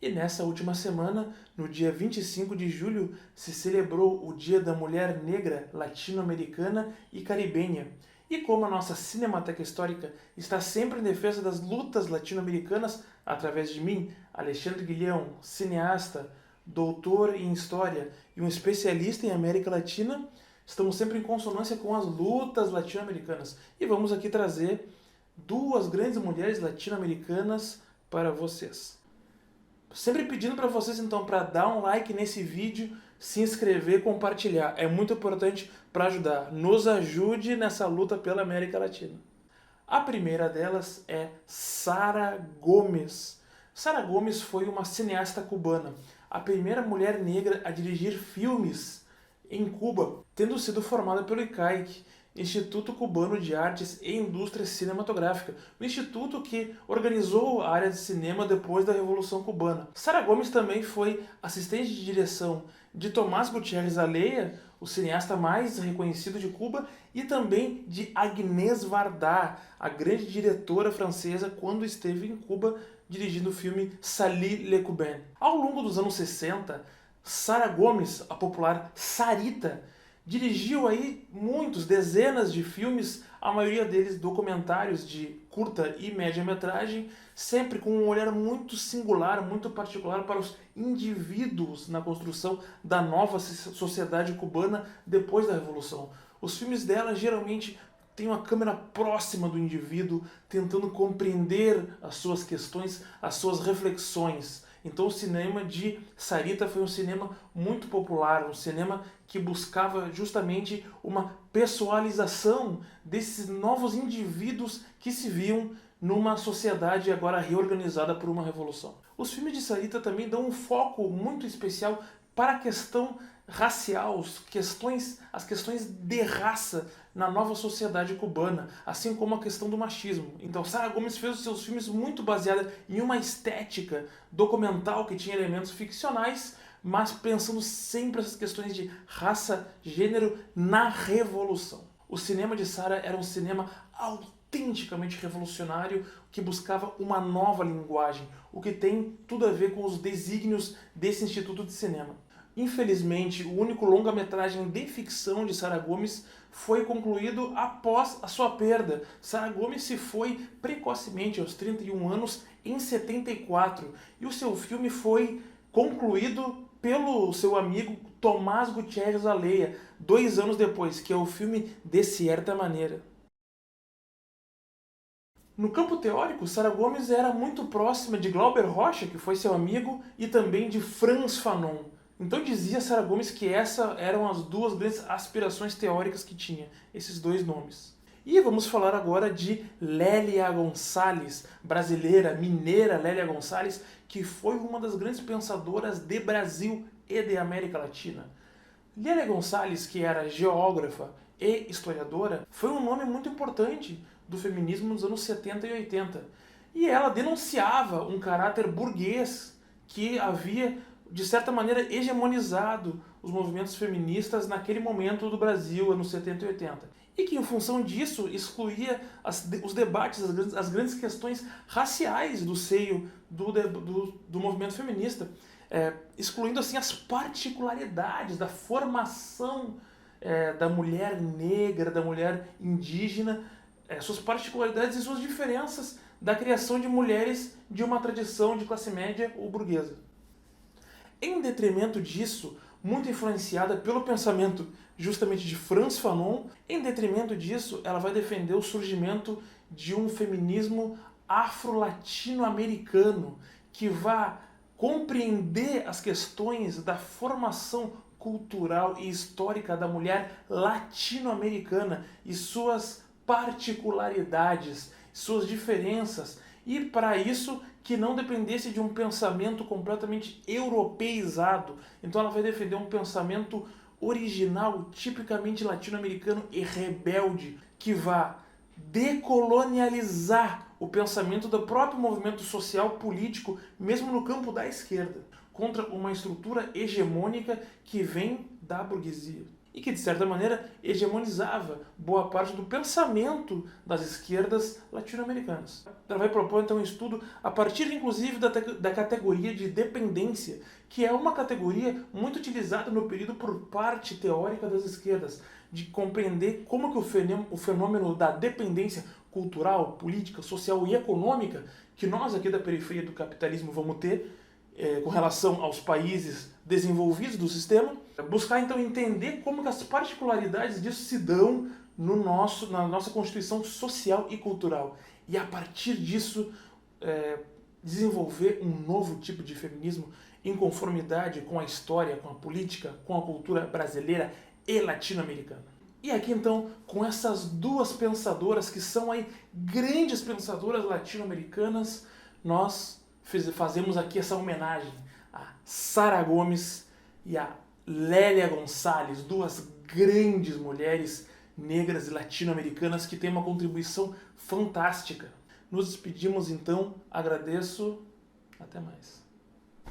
E nessa última semana, no dia 25 de julho, se celebrou o Dia da Mulher Negra Latino-Americana e Caribenha. E como a nossa Cinemateca Histórica está sempre em defesa das lutas latino-americanas, através de mim, Alexandre Guilhão, cineasta, doutor em História e um especialista em América Latina, estamos sempre em consonância com as lutas latino-americanas. E vamos aqui trazer duas grandes mulheres latino-americanas para vocês. Sempre pedindo para vocês então para dar um like nesse vídeo, se inscrever e compartilhar. É muito importante para ajudar. Nos ajude nessa luta pela América Latina. A primeira delas é Sara Gomes. Sara Gomes foi uma cineasta cubana, a primeira mulher negra a dirigir filmes em Cuba, tendo sido formada pelo ICAIC, Instituto Cubano de Artes e Indústria Cinematográfica, o instituto que organizou a área de cinema depois da Revolução Cubana. Sara Gomes também foi assistente de direção de Tomás Gutiérrez Aleya, o cineasta mais reconhecido de Cuba, e também de Agnès Varda, a grande diretora francesa, quando esteve em Cuba dirigindo o filme Sally Le Cubain. Ao longo dos anos 60, Sara Gomes, a popular Sarita, dirigiu aí muitos, dezenas de filmes, a maioria deles documentários de curta e média-metragem, sempre com um olhar muito singular, muito particular para os indivíduos na construção da nova sociedade cubana depois da Revolução. Os filmes dela geralmente têm uma câmera próxima do indivíduo, tentando compreender as suas questões, as suas reflexões. Então o cinema de Sarita foi um cinema muito popular, um cinema que buscava justamente uma pessoalização desses novos indivíduos que se viam numa sociedade agora reorganizada por uma revolução. Os filmes de Sarita também dão um foco muito especial para a questão racial, as questões de raça na nova sociedade cubana, assim como a questão do machismo. Então Sara Gomes fez os seus filmes muito baseados em uma estética documental que tinha elementos ficcionais, mas pensando sempre essas questões de raça, gênero na revolução. O cinema de Sara era um cinema autenticamente revolucionário que buscava uma nova linguagem, o que tem tudo a ver com os desígnios desse Instituto de Cinema. Infelizmente, o único longa-metragem de ficção de Sara Gomes foi concluído após a sua perda. Sara Gomes se foi precocemente, aos 31 anos, em 74, e o seu filme foi concluído pelo seu amigo Tomás Gutiérrez Aleya, 2 anos depois, que é o filme De Cierta Maneira. No campo teórico, Sara Gomes era muito próxima de Glauber Rocha, que foi seu amigo, e também de Frantz Fanon. Então dizia Sara Gomes que essas eram as duas grandes aspirações teóricas que tinha, esses dois nomes. E vamos falar agora de Lélia Gonçalves, brasileira, mineira Lélia Gonçalves, que foi uma das grandes pensadoras de Brasil e de América Latina. Lélia Gonçalves, que era geógrafa e historiadora, foi um nome muito importante do feminismo nos anos 70 e 80. E ela denunciava um caráter burguês que havia, de certa maneira, hegemonizado os movimentos feministas naquele momento do Brasil, anos 70 e 80. E que, em função disso, excluía os debates, as grandes questões raciais do seio do movimento feminista, excluindo assim as particularidades da formação da mulher negra, da mulher indígena, suas particularidades e suas diferenças da criação de mulheres de uma tradição de classe média ou burguesa. Em detrimento disso, muito influenciada pelo pensamento justamente de Frantz Fanon, em detrimento disso, ela vai defender o surgimento de um feminismo afro-latino-americano que vá compreender as questões da formação cultural e histórica da mulher latino-americana e suas particularidades, suas diferenças, e para isso que não dependesse de um pensamento completamente europeizado. Então ela vai defender um pensamento original, tipicamente latino-americano e rebelde, que vá decolonializar o pensamento do próprio movimento social político, mesmo no campo da esquerda, contra uma estrutura hegemônica que vem da burguesia. e que, de certa maneira, hegemonizava boa parte do pensamento das esquerdas latino-americanas. Ela vai propor, então, um estudo a partir, inclusive, da categoria de dependência, que é uma categoria muito utilizada no período por parte teórica das esquerdas, de compreender como que o fenômeno da dependência cultural, política, social e econômica, que nós aqui da periferia do capitalismo vamos ter, com relação aos países desenvolvidos do sistema, buscar então entender como que as particularidades disso se dão na nossa constituição social e cultural. E a partir disso, desenvolver um novo tipo de feminismo em conformidade com a história, com a política, com a cultura brasileira e latino-americana. E aqui então, com essas duas pensadoras que são aí grandes pensadoras latino-americanas, nós fazemos aqui essa homenagem a Sara Gomes e a Lélia Gonçalves, duas grandes mulheres negras e latino-americanas que têm uma contribuição fantástica. Nos despedimos então, agradeço, até mais.